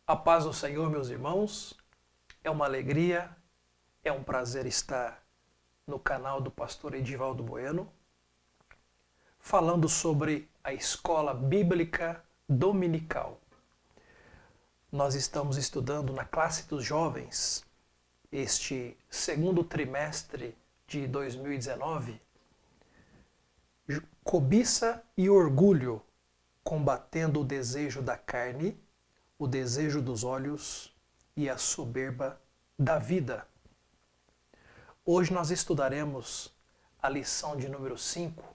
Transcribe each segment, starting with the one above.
A paz do Senhor, meus irmãos, é uma alegria, é um prazer estar no canal do pastor Edivaldo Bueno, falando sobre a escola bíblica dominical. Nós estamos estudando na classe dos jovens, este segundo trimestre de 2019, cobiça e orgulho, combatendo o desejo da carne, o desejo dos olhos e a soberba da vida. Hoje nós estudaremos a lição de número 5,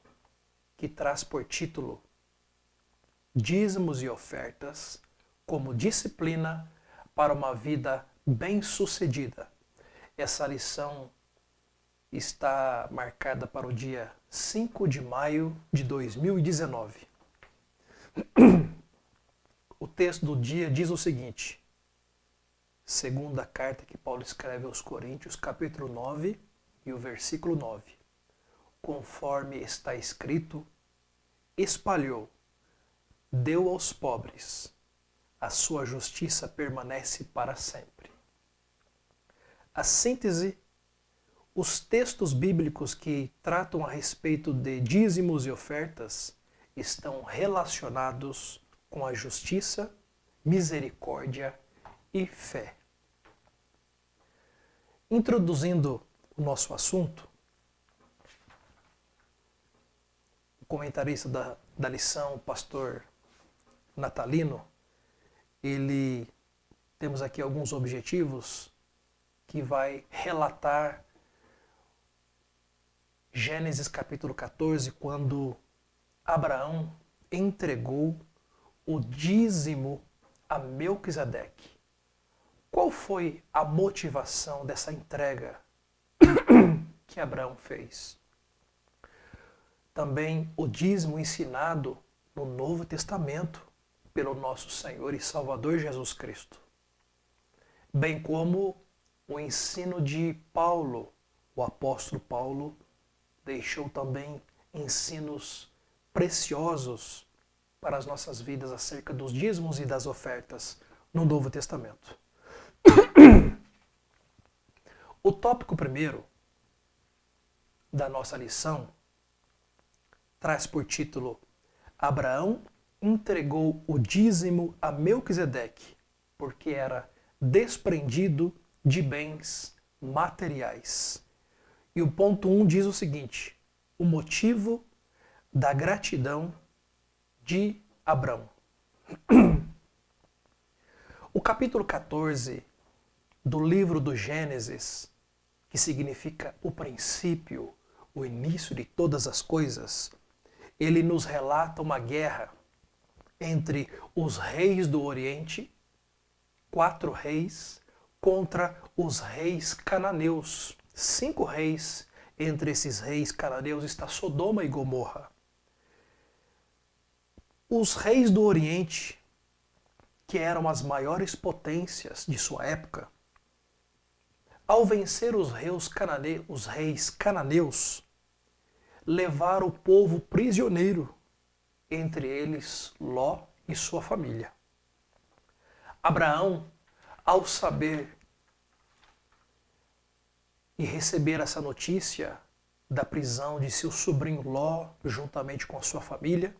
que traz por título Dízimos e ofertas como disciplina para uma vida bem-sucedida. Essa lição está marcada para o dia 5 de maio de 2019. O texto do dia diz o seguinte: segunda carta que Paulo escreve aos Coríntios, capítulo 9 e o versículo 9. Conforme está escrito, espalhou, deu aos pobres, a sua justiça permanece para sempre. A síntese, os textos bíblicos que tratam a respeito de dízimos e ofertas estão relacionados com a justiça, misericórdia e fé. Introduzindo o nosso assunto, o comentarista da lição, o pastor Natalino, temos aqui alguns objetivos que vai relatar Gênesis capítulo 14, quando Abraão entregou o dízimo a Melquisedeque. Qual foi a motivação dessa entrega que Abraão fez? Também o dízimo ensinado no Novo Testamento pelo nosso Senhor e Salvador Jesus Cristo. Bem como o ensino de Paulo, o apóstolo Paulo deixou também ensinos preciosos para as nossas vidas acerca dos dízimos e das ofertas no Novo Testamento. O tópico primeiro da nossa lição traz por título Abraão entregou o dízimo a Melquisedeque, porque era desprendido de bens materiais. E o ponto 1 diz o seguinte: o motivo da gratidão de Abraão. O capítulo 14 do livro do Gênesis, que significa o princípio, o início de todas as coisas, ele nos relata uma guerra entre os reis do Oriente, 4 reis, contra os reis cananeus. 5 reis. Entre esses reis cananeus está Sodoma e Gomorra. Os reis do Oriente, que eram as maiores potências de sua época, ao vencer os reis cananeus, levaram o povo prisioneiro, entre eles Ló e sua família. Abraão, ao saber e receber essa notícia da prisão de seu sobrinho Ló, juntamente com a sua família,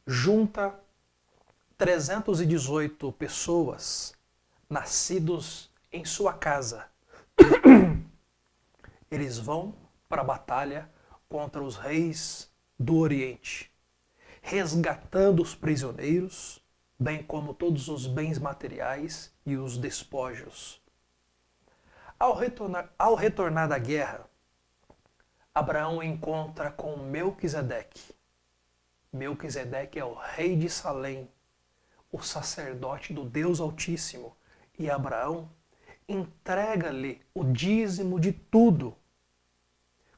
junta 318 pessoas nascidos em sua casa. Eles vão para a batalha contra os reis do Oriente, resgatando os prisioneiros, bem como todos os bens materiais e os despojos. Ao retornar da guerra, Abraão encontra com Melquisedeque. Melquisedeque é o rei de Salém, o sacerdote do Deus Altíssimo, e Abraão entrega-lhe o dízimo de tudo.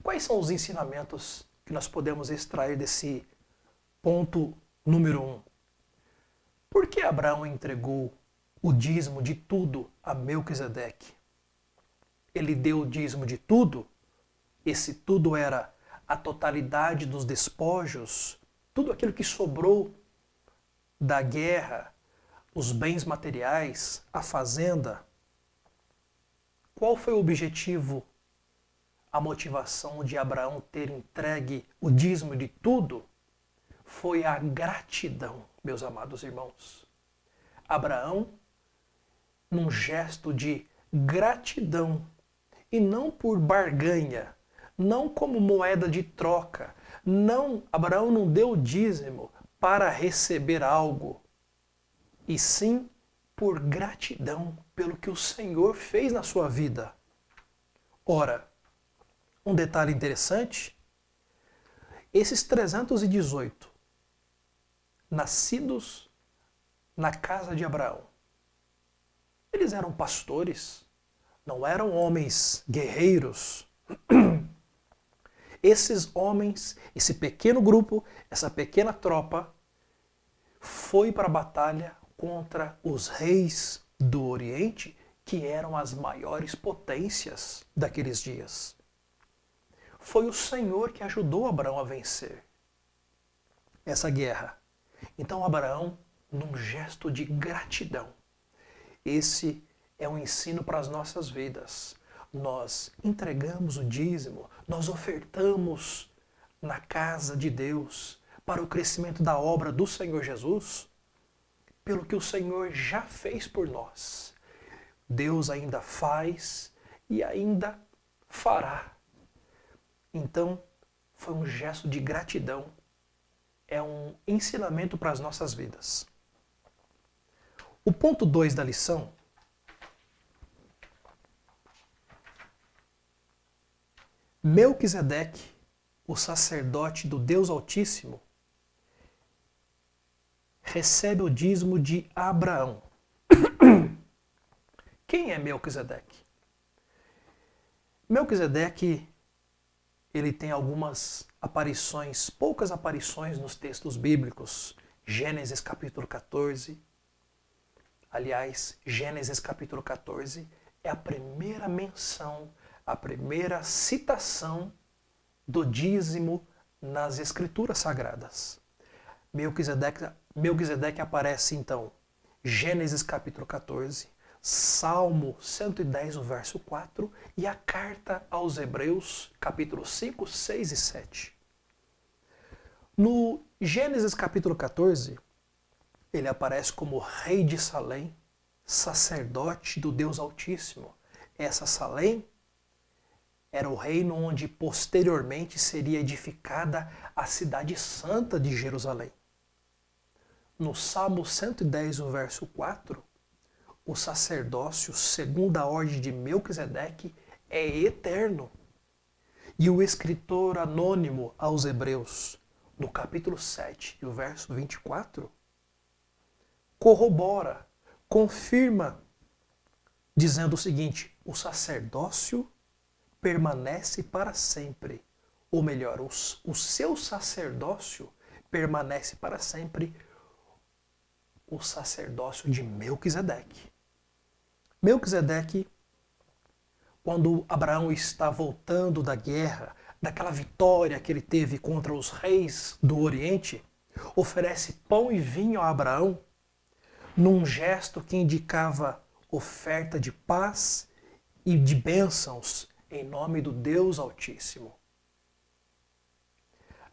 Quais são os ensinamentos que nós podemos extrair desse ponto número 1? Por que Abraão entregou o dízimo de tudo a Melquisedeque? Ele deu o dízimo de tudo? Esse tudo era a totalidade dos despojos, tudo aquilo que sobrou da guerra, os bens materiais, a fazenda. Qual foi o objetivo, a motivação de Abraão ter entregue o dízimo de tudo? Foi a gratidão, meus amados irmãos. Abraão, num gesto de gratidão, e não por barganha, não como moeda de troca. Não, Abraão não deu o dízimo para receber algo, e sim por gratidão pelo que o Senhor fez na sua vida. Ora, um detalhe interessante, esses 318 nascidos na casa de Abraão, eles eram pastores, não eram homens guerreiros. Esses homens, esse pequeno grupo, essa pequena tropa, foi para a batalha contra os reis do Oriente, que eram as maiores potências daqueles dias. Foi o Senhor que ajudou Abraão a vencer essa guerra. Então Abraão, num gesto de gratidão, esse é um ensino para as nossas vidas. Nós entregamos o dízimo, nós ofertamos na casa de Deus para o crescimento da obra do Senhor Jesus, pelo que o Senhor já fez por nós. Deus ainda faz e ainda fará. Então, foi um gesto de gratidão, é um ensinamento para as nossas vidas. O ponto 2 da lição Melquisedeque, o sacerdote do Deus Altíssimo, recebe o dízimo de Abraão. Quem é Melquisedeque? Melquisedeque, ele tem algumas aparições, poucas aparições nos textos bíblicos. Gênesis capítulo 14. Aliás, Gênesis capítulo 14 é a primeira menção, a primeira citação do dízimo nas Escrituras Sagradas. Melquisedeque aparece então, Gênesis capítulo 14, Salmo 110, o verso 4, e a carta aos Hebreus, capítulo 5, 6 e 7. No Gênesis capítulo 14, ele aparece como rei de Salém, sacerdote do Deus Altíssimo. Essa Salém era o reino onde posteriormente seria edificada a cidade santa de Jerusalém. No Salmo 110, o verso 4, o sacerdócio, segundo a ordem de Melquisedeque, é eterno. E o escritor anônimo aos Hebreus, no capítulo 7, o verso 24, corrobora, confirma, dizendo o seguinte: o sacerdócio permanece para sempre. Ou melhor, o seu sacerdócio permanece para sempre, o sacerdócio de Melquisedeque. Melquisedeque, quando Abraão está voltando da guerra, daquela vitória que ele teve contra os reis do Oriente, oferece pão e vinho a Abraão, num gesto que indicava oferta de paz e de bênçãos em nome do Deus Altíssimo.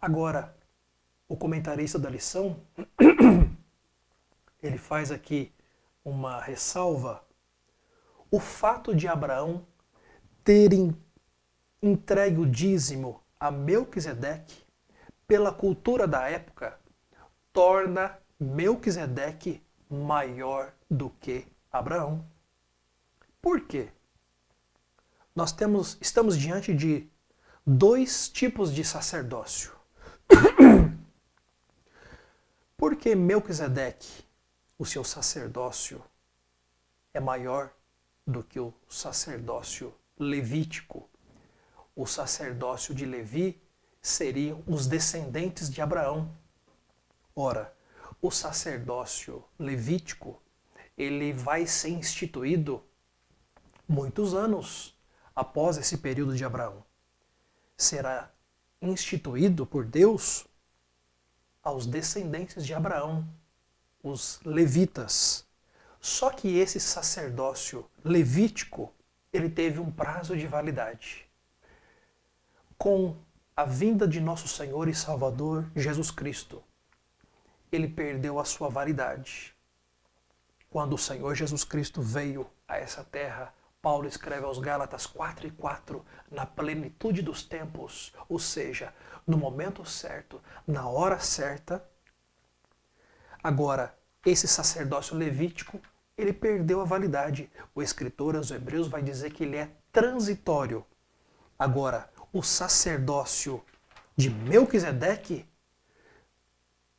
Agora, o comentarista da lição, ele faz aqui uma ressalva. O fato de Abraão ter entregue o dízimo a Melquisedeque, pela cultura da época, torna Melquisedeque maior do que Abraão. Por quê? Nós estamos diante de dois tipos de sacerdócio. Por que Melquisedeque, o seu sacerdócio, é maior do que o sacerdócio levítico? O sacerdócio de Levi seriam os descendentes de Abraão. Ora, o sacerdócio levítico, ele vai ser instituído muitos anos após esse período de Abraão. Será instituído por Deus aos descendentes de Abraão, os levitas. Só que esse sacerdócio levítico, ele teve um prazo de validade. Com a vinda de nosso Senhor e Salvador Jesus Cristo, ele perdeu a sua validade. Quando o Senhor Jesus Cristo veio a essa terra, Paulo escreve aos Gálatas 4:4, na plenitude dos tempos, ou seja, no momento certo, na hora certa. Agora, esse sacerdócio levítico, ele perdeu a validade. O escritor aos Hebreus vai dizer que ele é transitório. Agora, o sacerdócio de Melquisedeque,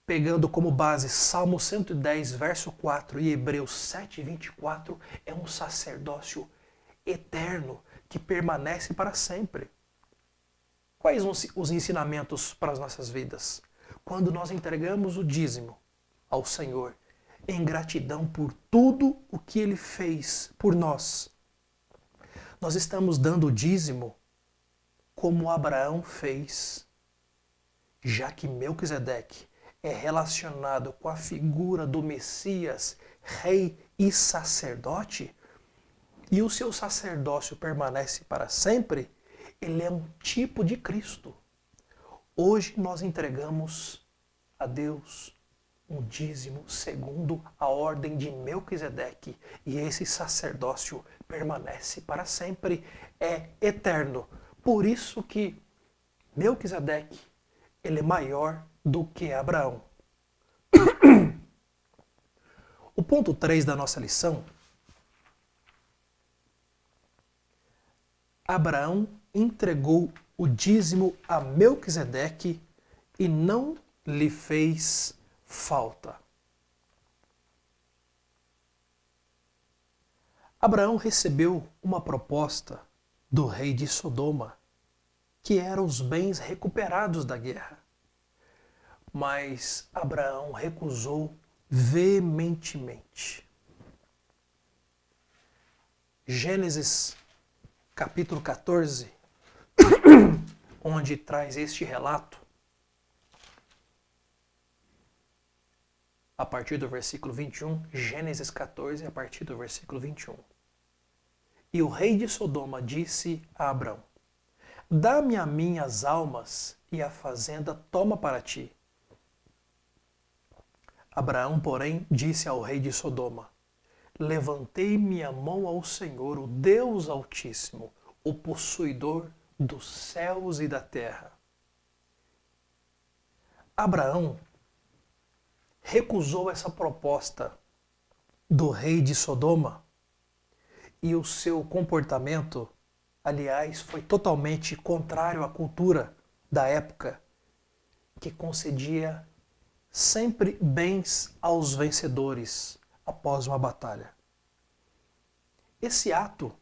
pegando como base Salmo 110, verso 4 e Hebreus 7:24, é um sacerdócio eterno que permanece para sempre. Quais os ensinamentos para as nossas vidas? Quando nós entregamos o dízimo ao Senhor, em gratidão por tudo o que Ele fez por nós, nós estamos dando o dízimo como Abraão fez, já que Melquisedeque é relacionado com a figura do Messias, rei e sacerdote, e o seu sacerdócio permanece para sempre, ele é um tipo de Cristo. Hoje nós entregamos a Deus um dízimo segundo a ordem de Melquisedeque, e esse sacerdócio permanece para sempre, é eterno. Por isso que Melquisedeque, ele é maior do que Abraão. O ponto 3 da nossa lição: Abraão entregou o dízimo a Melquisedeque e não lhe fez falta. Abraão recebeu uma proposta do rei de Sodoma, que eram os bens recuperados da guerra. Mas Abraão recusou veementemente. Gênesis capítulo 14, onde traz este relato, a partir do versículo 21, Gênesis 14, a partir do versículo 21. E o rei de Sodoma disse a Abrão: dá-me a mim as almas e a fazenda toma para ti. Abraão, porém, disse ao rei de Sodoma: levantei minha mão ao Senhor, o Deus Altíssimo, o possuidor dos céus e da terra. Abraão recusou essa proposta do rei de Sodoma, e o seu comportamento, aliás, foi totalmente contrário à cultura da época, que concedia sempre bens aos vencedores após uma batalha. Esse ato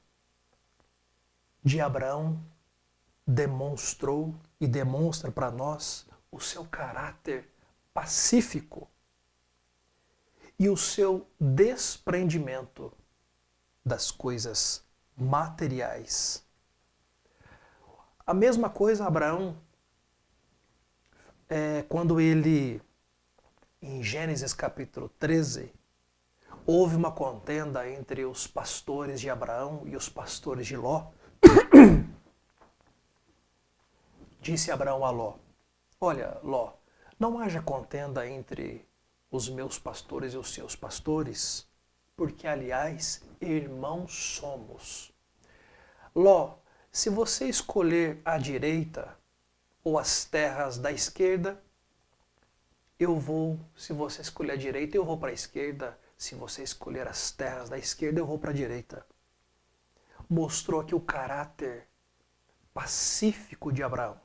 de Abraão demonstrou e demonstra para nós o seu caráter pacífico e o seu desprendimento das coisas materiais. A mesma coisa Abraão, quando ele, em Gênesis capítulo 13, houve uma contenda entre os pastores de Abraão e os pastores de Ló. Disse Abraão a Ló: olha, Ló, não haja contenda entre os meus pastores e os seus pastores, porque, aliás, irmãos somos. Ló, se você escolher a direita ou as terras da esquerda, eu vou. Se você escolher a direita, eu vou para a esquerda. Se você escolher as terras da esquerda, eu vou para a direita. Mostrou aqui o caráter pacífico de Abraão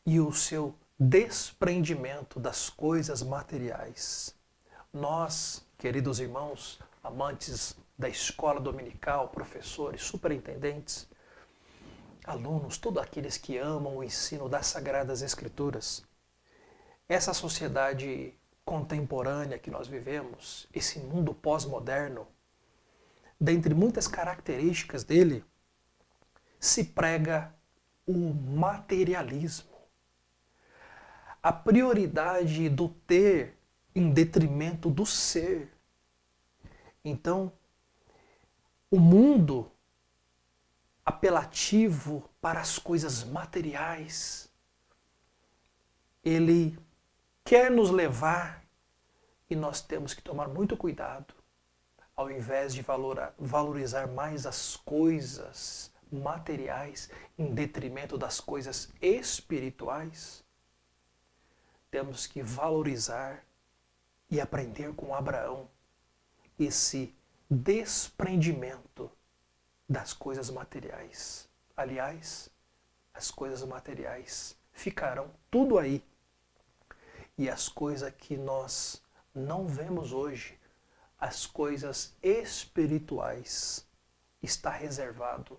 e o seu desprendimento das coisas materiais. Nós, queridos irmãos, amantes da escola dominical, professores, superintendentes, alunos, todos aqueles que amam o ensino das Sagradas Escrituras, essa sociedade contemporânea que nós vivemos, esse mundo pós-moderno, dentre muitas características dele, se prega o materialismo. A prioridade do ter em detrimento do ser. Então, o mundo apelativo para as coisas materiais, ele quer nos levar e nós temos que tomar muito cuidado, ao invés de valorizar mais as coisas materiais em detrimento das coisas espirituais, temos que valorizar e aprender com Abraão esse desprendimento das coisas materiais. Aliás, as coisas materiais ficarão tudo aí. E as coisas que nós não vemos hoje, as coisas espirituais, está reservado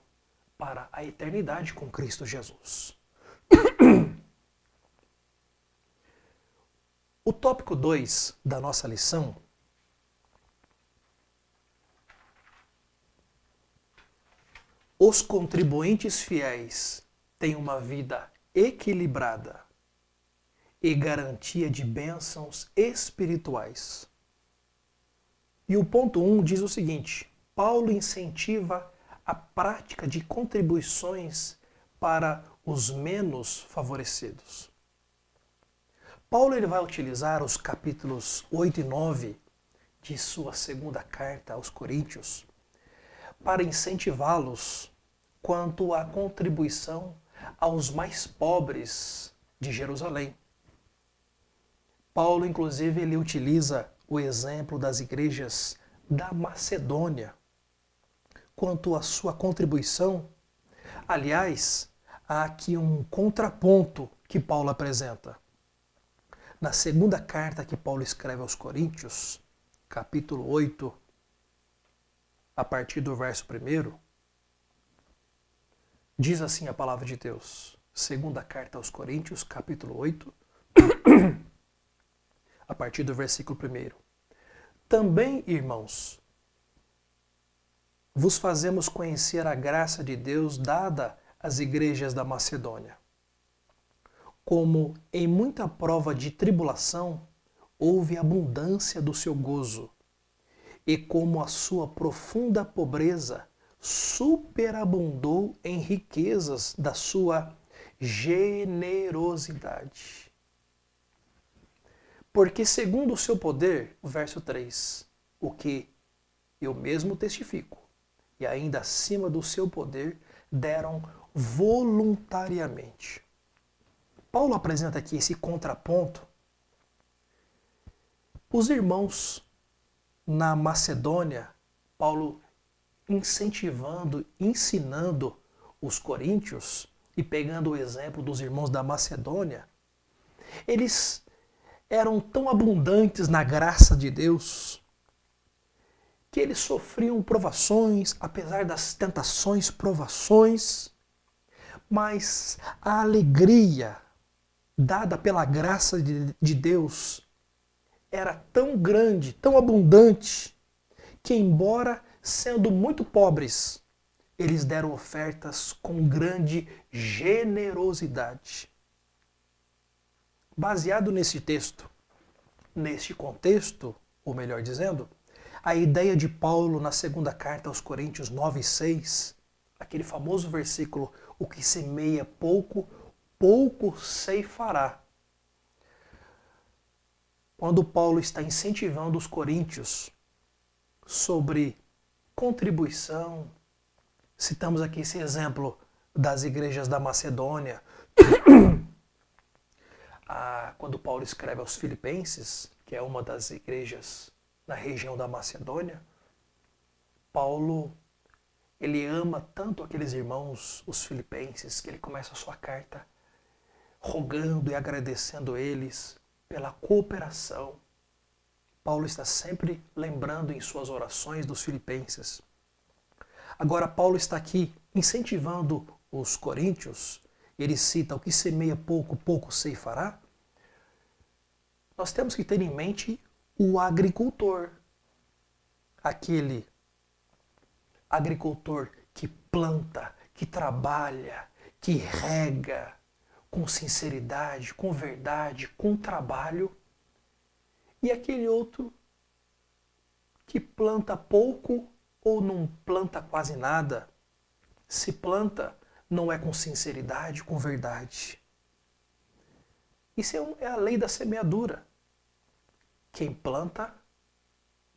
para a eternidade com Cristo Jesus. O tópico 2 da nossa lição os contribuintes fiéis têm uma vida equilibrada e garantia de bênçãos espirituais. E o ponto 1 diz o seguinte: Paulo incentiva a prática de contribuições para os menos favorecidos. Paulo ele vai utilizar os capítulos 8 e 9 de sua segunda carta aos Coríntios para incentivá-los quanto à contribuição aos mais pobres de Jerusalém. Paulo, inclusive, ele utiliza o exemplo das igrejas da Macedônia quanto à sua contribuição. Aliás, há aqui um contraponto que Paulo apresenta. Na segunda carta que Paulo escreve aos Coríntios, capítulo 8, a partir do verso 1, diz assim a palavra de Deus. Segunda carta aos Coríntios, capítulo 8, a partir do versículo 1. Também, irmãos, vos fazemos conhecer a graça de Deus dada às igrejas da Macedônia. Como em muita prova de tribulação houve abundância do seu gozo, e como a sua profunda pobreza superabundou em riquezas da sua generosidade. Porque segundo o seu poder, o verso 3, o que eu mesmo testifico, e ainda acima do seu poder, deram voluntariamente. Paulo apresenta aqui esse contraponto. Os irmãos na Macedônia, Paulo incentivando, ensinando os coríntios e pegando o exemplo dos irmãos da Macedônia, eles eram tão abundantes na graça de Deus que eles sofriam provações, apesar das tentações, provações, mas a alegria dada pela graça de Deus era tão grande, tão abundante, que embora sendo muito pobres, eles deram ofertas com grande generosidade. Baseado nesse texto, neste contexto, ou melhor dizendo, a ideia de Paulo na segunda carta aos Coríntios 9 e 6, aquele famoso versículo, o que semeia pouco, pouco ceifará. Quando Paulo está incentivando os coríntios sobre contribuição, citamos aqui esse exemplo das igrejas da Macedônia, quando Paulo escreve aos Filipenses, que é uma das igrejas na região da Macedônia, Paulo ele ama tanto aqueles irmãos, os filipenses, que ele começa a sua carta rogando e agradecendo eles pela cooperação. Paulo está sempre lembrando em suas orações dos filipenses. Agora Paulo está aqui incentivando os coríntios, ele cita: o que semeia pouco, pouco ceifará. Nós temos que ter em mente o agricultor, aquele agricultor que planta, que trabalha, que rega com sinceridade, com verdade, com trabalho, e aquele outro que planta pouco ou não planta quase nada, se planta, não é com sinceridade, com verdade. Isso é a lei da semeadura. Quem planta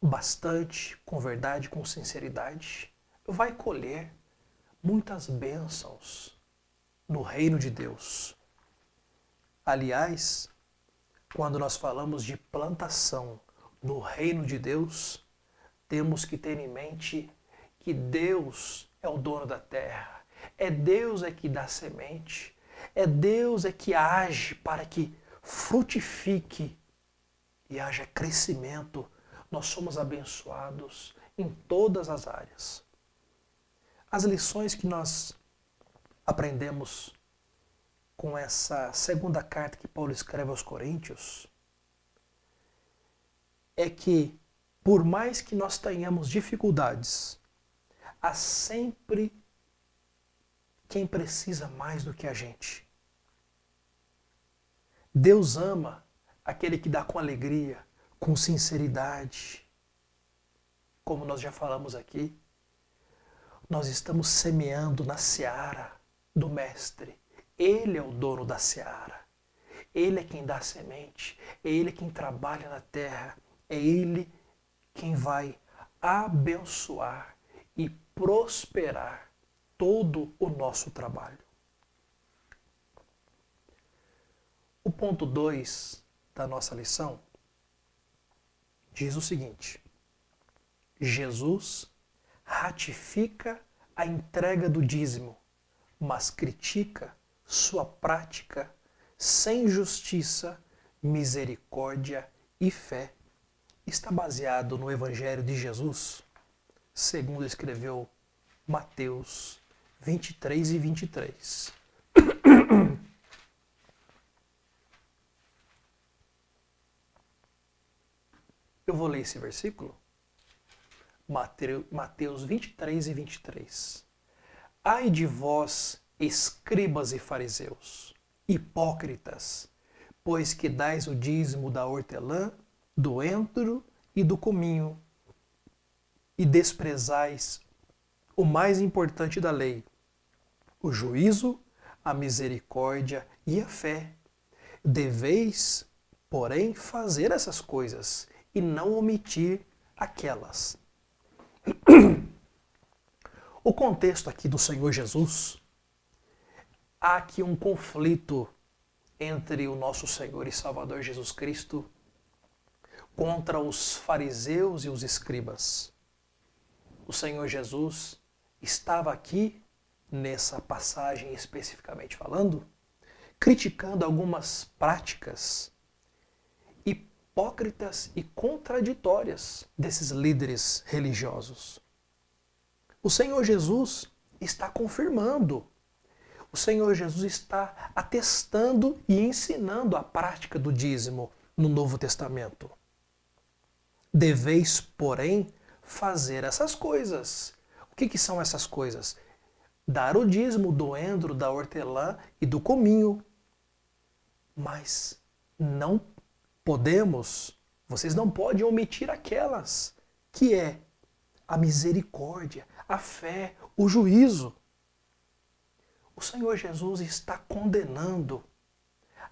bastante, com verdade, com sinceridade, vai colher muitas bênçãos no reino de Deus. Aliás, quando nós falamos de plantação no reino de Deus, temos que ter em mente que Deus é o dono da terra. É Deus que dá semente. É Deus que age para que frutifique e haja crescimento. Nós somos abençoados em todas as áreas. As lições que nós aprendemos com essa segunda carta que Paulo escreve aos Coríntios é que, por mais que nós tenhamos dificuldades, há sempre quem precisa mais do que a gente. Deus ama aquele que dá com alegria, com sinceridade. Como nós já falamos aqui, nós estamos semeando na seara do Mestre. Ele é o dono da seara. Ele é quem dá a semente. É Ele quem trabalha na terra. É Ele quem vai abençoar e prosperar todo o nosso trabalho. O ponto 2 da nossa lição diz o seguinte: Jesus ratifica a entrega do dízimo, mas critica sua prática sem justiça, misericórdia e fé. Está baseado no Evangelho de Jesus, segundo escreveu Mateus 23 e 23. Eu vou ler esse versículo. Mateus 23 e 23. Ai de vós, escribas e fariseus, hipócritas, pois que dais o dízimo da hortelã, do endro e do cominho, e desprezais o mais importante da lei, o juízo, a misericórdia e a fé. Deveis, porém, fazer essas coisas e não omitir aquelas. O contexto aqui do Senhor Jesus, há aqui um conflito entre o nosso Senhor e Salvador Jesus Cristo contra os fariseus e os escribas. O Senhor Jesus estava aqui, nessa passagem especificamente falando, criticando algumas práticas hipócritas e contraditórias desses líderes religiosos. O Senhor Jesus está confirmando, o Senhor Jesus está atestando e ensinando a prática do dízimo no Novo Testamento. Deveis, porém, fazer essas coisas. O que são essas coisas? Dar o dízimo do endro, da hortelã e do cominho. Mas não podemos, vocês não podem omitir aquelas, que é a misericórdia, a fé, o juízo. O Senhor Jesus está condenando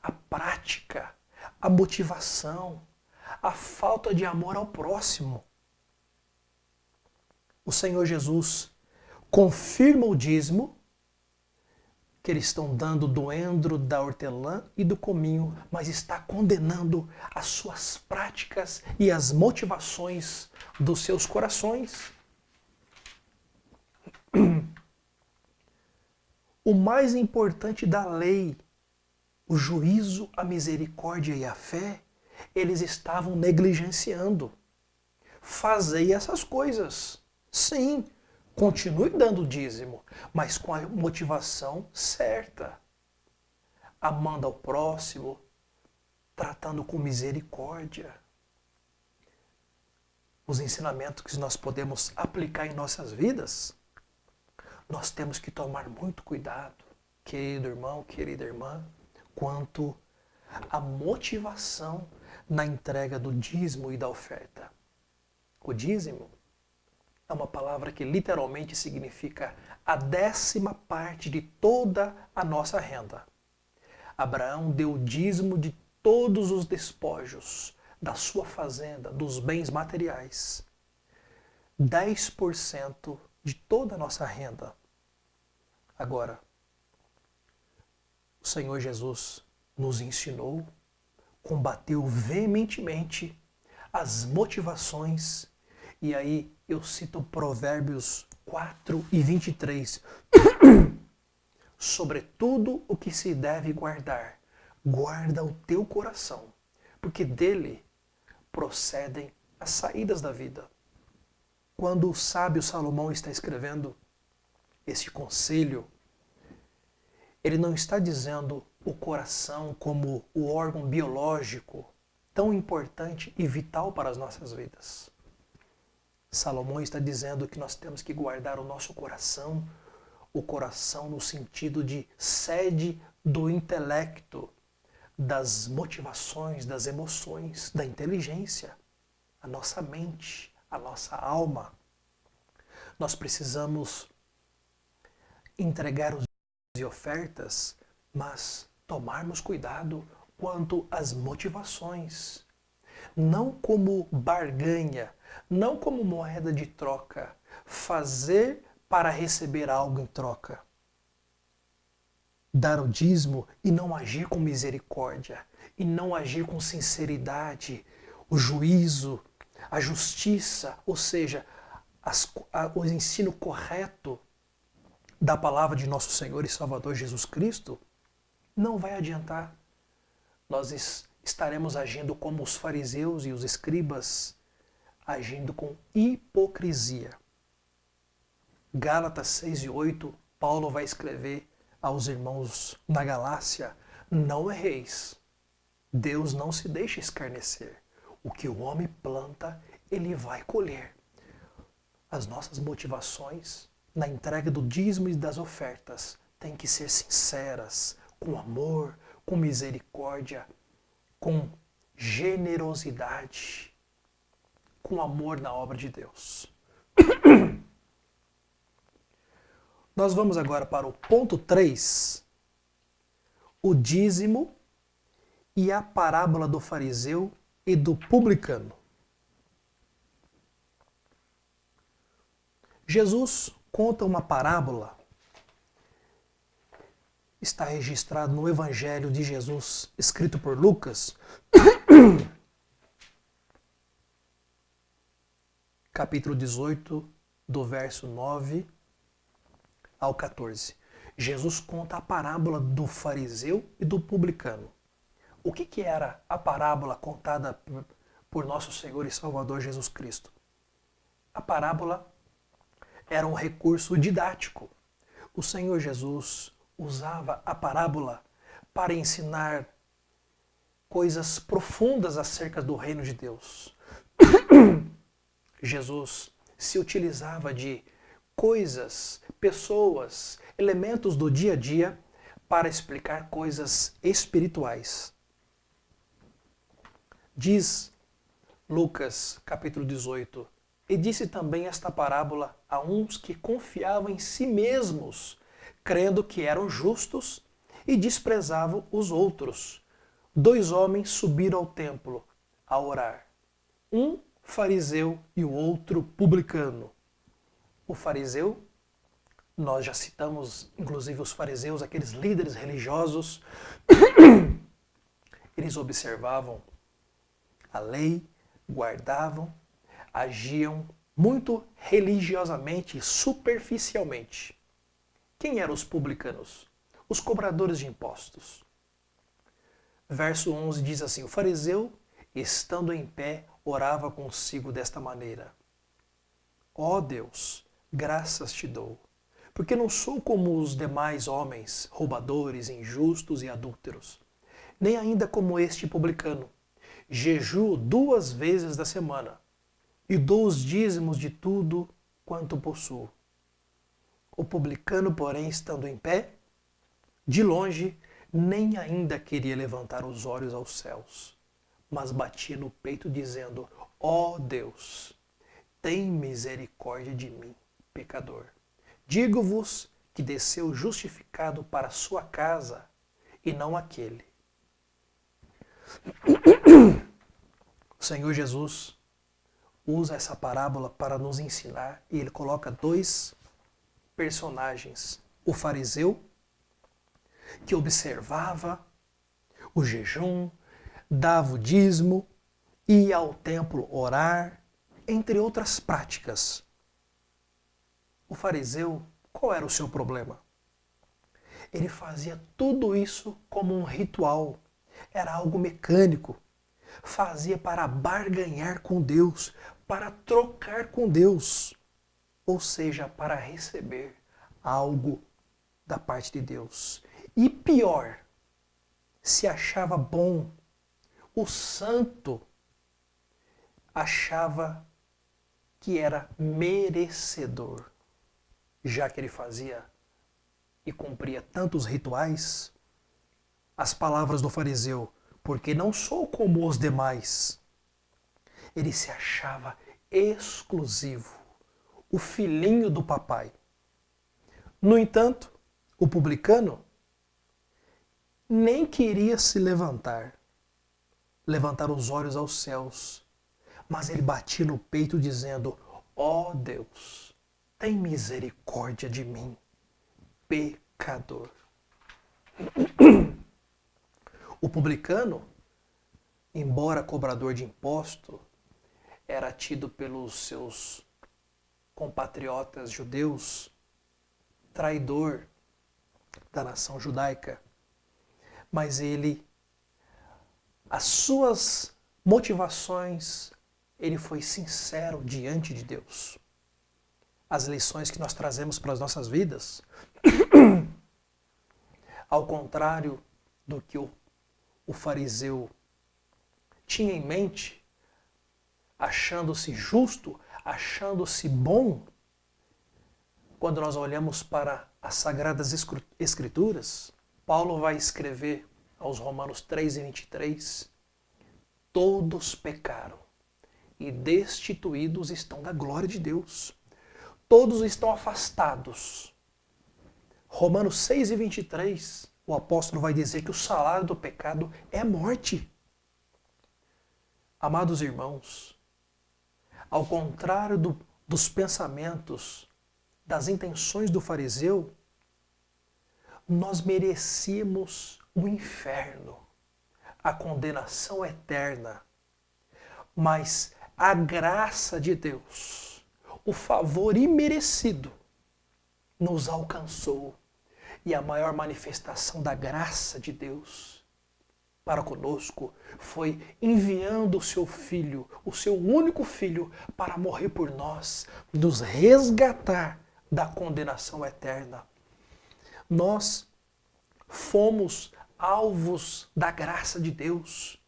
a prática, a motivação, a falta de amor ao próximo. O Senhor Jesus confirma o dízimo que eles estão dando do endro, da hortelã e do cominho, mas está condenando as suas práticas e as motivações dos seus corações. O mais importante da lei, o juízo, a misericórdia e a fé, eles estavam negligenciando. Fazei essas coisas. Sim, continue dando dízimo, mas com a motivação certa. Amando ao próximo, tratando com misericórdia. Os ensinamentos que nós podemos aplicar em nossas vidas, nós temos que tomar muito cuidado, querido irmão, querida irmã, quanto à motivação na entrega do dízimo e da oferta. O dízimo é uma palavra que literalmente significa a 10ª parte de toda a nossa renda. Abraão deu o dízimo de todos os despojos da sua fazenda, dos bens materiais. 10% de toda a nossa renda. Agora, o Senhor Jesus nos ensinou, combateu veementemente as motivações, e aí eu cito Provérbios 4:23. Sobretudo o que se deve guardar, guarda o teu coração, porque dele procedem as saídas da vida. Quando o sábio Salomão está escrevendo esse conselho, ele não está dizendo o coração como o órgão biológico tão importante e vital para as nossas vidas. Salomão está dizendo que nós temos que guardar o nosso coração, o coração no sentido de sede do intelecto, das motivações, das emoções, da inteligência, a nossa mente, a nossa alma. Nós precisamos entregar os e ofertas, mas tomarmos cuidado quanto às motivações. Não como barganha, não como moeda de troca, fazer para receber algo em troca. Dar o dízimo e não agir com misericórdia, e não agir com sinceridade, o juízo, a justiça, ou seja, o ensino correto da palavra de nosso Senhor e Salvador Jesus Cristo, não vai adiantar. Nós estaremos agindo como os fariseus e os escribas, agindo com hipocrisia. Gálatas 6:8, Paulo vai escrever aos irmãos na Galácia: não erreis, Deus não se deixa escarnecer. O que o homem planta, ele vai colher. As nossas motivações na entrega do dízimo e das ofertas têm que ser sinceras, com amor, com misericórdia, com generosidade, com amor na obra de Deus. Nós vamos agora para o ponto 3, o dízimo e a parábola do fariseu e do publicano. Jesus conta uma parábola, está registrado no Evangelho de Jesus, escrito por Lucas, capítulo 18, do verso 9 ao 14. Jesus conta a parábola do fariseu e do publicano. O que era a parábola contada por nosso Senhor e Salvador Jesus Cristo? A parábola era um recurso didático. O Senhor Jesus usava a parábola para ensinar coisas profundas acerca do reino de Deus. Jesus se utilizava de coisas, pessoas, elementos do dia a dia para explicar coisas espirituais. Diz Lucas, capítulo 18, e disse também esta parábola a uns que confiavam em si mesmos, crendo que eram justos e desprezavam os outros. 2 homens subiram ao templo a orar, um fariseu e o outro publicano. O fariseu, nós já citamos inclusive os fariseus, aqueles líderes religiosos, eles observavam a lei, guardavam, agiam muito religiosamente, superficialmente. Quem eram os publicanos? Os cobradores de impostos. Verso 11 diz assim: o fariseu, estando em pé, orava consigo desta maneira: ó Deus, graças te dou, porque não sou como os demais homens, roubadores, injustos e adúlteros, nem ainda como este publicano. Jejuo 2 vezes da semana e dou os dízimos de tudo quanto possuo. O publicano, porém, estando em pé, de longe, nem ainda queria levantar os olhos aos céus, mas batia no peito dizendo: ó Deus, tem misericórdia de mim, pecador. Digo-vos que desceu justificado para a sua casa e não aquele. O Senhor Jesus usa essa parábola para nos ensinar e ele coloca dois personagens. O fariseu, que observava o jejum, dava o dízimo, ia ao templo orar, entre outras práticas. O fariseu, qual era o seu problema? Ele fazia tudo isso como um ritual. Era algo mecânico. Fazia para barganhar com Deus, para trocar com Deus. Ou seja, para receber algo da parte de Deus. E pior, se achava bom. O santo achava que era merecedor, já que ele fazia e cumpria tantos rituais. As palavras do fariseu, porque não sou como os demais. Ele se achava exclusivo, o filhinho do papai. No entanto, o publicano nem queria se levantar os olhos aos céus, mas ele batia no peito dizendo: ó Deus, tem misericórdia de mim, pecador. O publicano, embora cobrador de imposto, era tido pelos seus compatriotas judeus traidor da nação judaica. Mas as suas motivações, ele foi sincero diante de Deus. As lições que nós trazemos para as nossas vidas, ao contrário do que o fariseu tinha em mente, achando-se justo, achando-se bom, quando nós olhamos para as Sagradas Escrituras, Paulo vai escrever aos Romanos 3:23, todos pecaram e destituídos estão da glória de Deus. Todos estão afastados. Romanos 6:23, o apóstolo vai dizer que o salário do pecado é a morte. Amados irmãos, ao contrário dos pensamentos, das intenções do fariseu, nós merecíamos o inferno, a condenação eterna. Mas a graça de Deus, o favor imerecido, nos alcançou. E a maior manifestação da graça de Deus para conosco foi enviando o seu Filho, o seu único Filho, para morrer por nós, nos resgatar da condenação eterna. Nós fomos alvos da graça de Deus.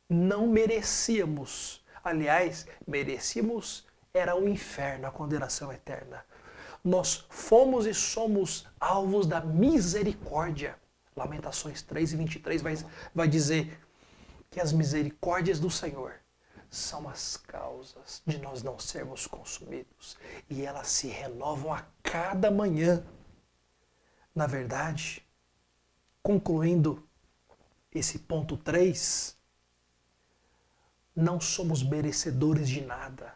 Não merecíamos. Aliás, merecíamos era o inferno, a condenação eterna. Nós fomos e somos alvos da misericórdia. Lamentações 3:23 vai dizer que as misericórdias do Senhor são as causas de nós não sermos consumidos. E elas se renovam a cada manhã. Na verdade, concluindo esse ponto 3, não somos merecedores de nada.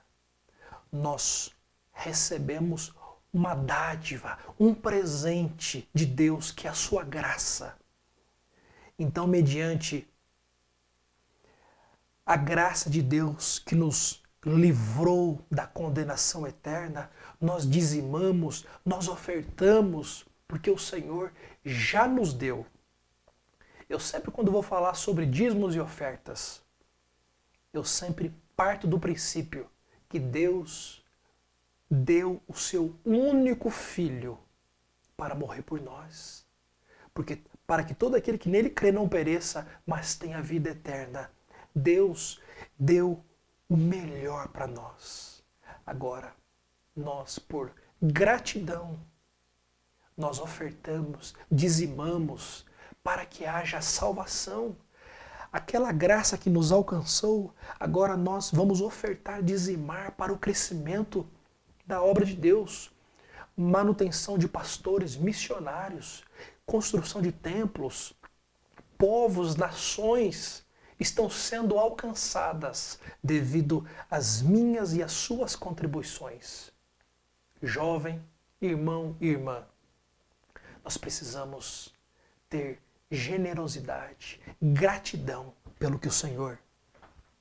Nós recebemos uma dádiva, um presente de Deus, que é a sua graça. Então, mediante a graça de Deus que nos livrou da condenação eterna, nós dizimamos, nós ofertamos, porque o Senhor já nos deu. Eu sempre, quando vou falar sobre dízimos e ofertas, eu sempre parto do princípio que Deus deu o seu único Filho para morrer por nós. Porque para que todo aquele que nele crê não pereça, mas tenha vida eterna. Deus deu o melhor para nós. Agora, nós, por gratidão, nós ofertamos, dizimamos, para que haja salvação. aquela graça que nos alcançou, agora nós vamos ofertar, dizimar para o crescimento da obra de Deus, manutenção de pastores, missionários, construção de templos, povos, nações estão sendo alcançadas devido às minhas e às suas contribuições. Jovem, irmão e irmã, nós precisamos ter generosidade, gratidão pelo que o Senhor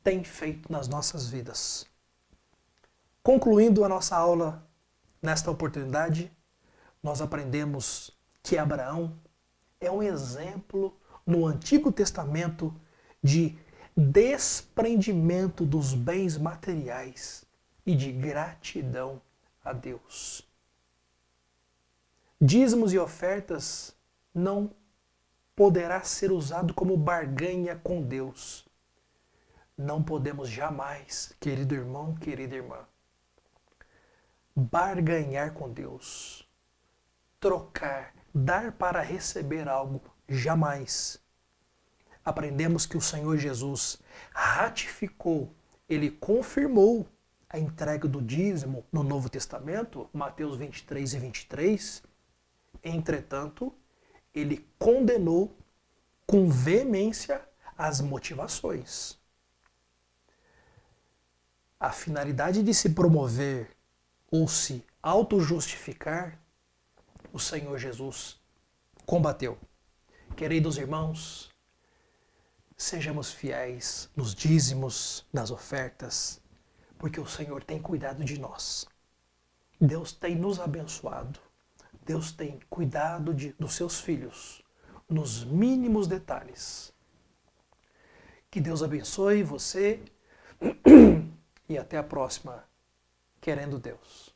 tem feito nas nossas vidas. Concluindo a nossa aula nesta oportunidade, nós aprendemos que Abraão é um exemplo no Antigo Testamento de desprendimento dos bens materiais e de gratidão a Deus. Dízimos e ofertas não poderá ser usado como barganha com Deus. Não podemos jamais, querido irmão, querida irmã, barganhar com Deus, trocar, dar para receber algo, jamais. Aprendemos que o Senhor Jesus ratificou, ele confirmou a entrega do dízimo no Novo Testamento, Mateus 23 e 23. Entretanto, ele condenou com veemência as motivações. A finalidade de se promover ou se auto-justificar, o Senhor Jesus combateu. Queridos irmãos, sejamos fiéis nos dízimos, nas ofertas, porque o Senhor tem cuidado de nós. Deus tem nos abençoado. Deus tem cuidado dos seus filhos nos mínimos detalhes. Que Deus abençoe você e até a próxima, querendo Deus.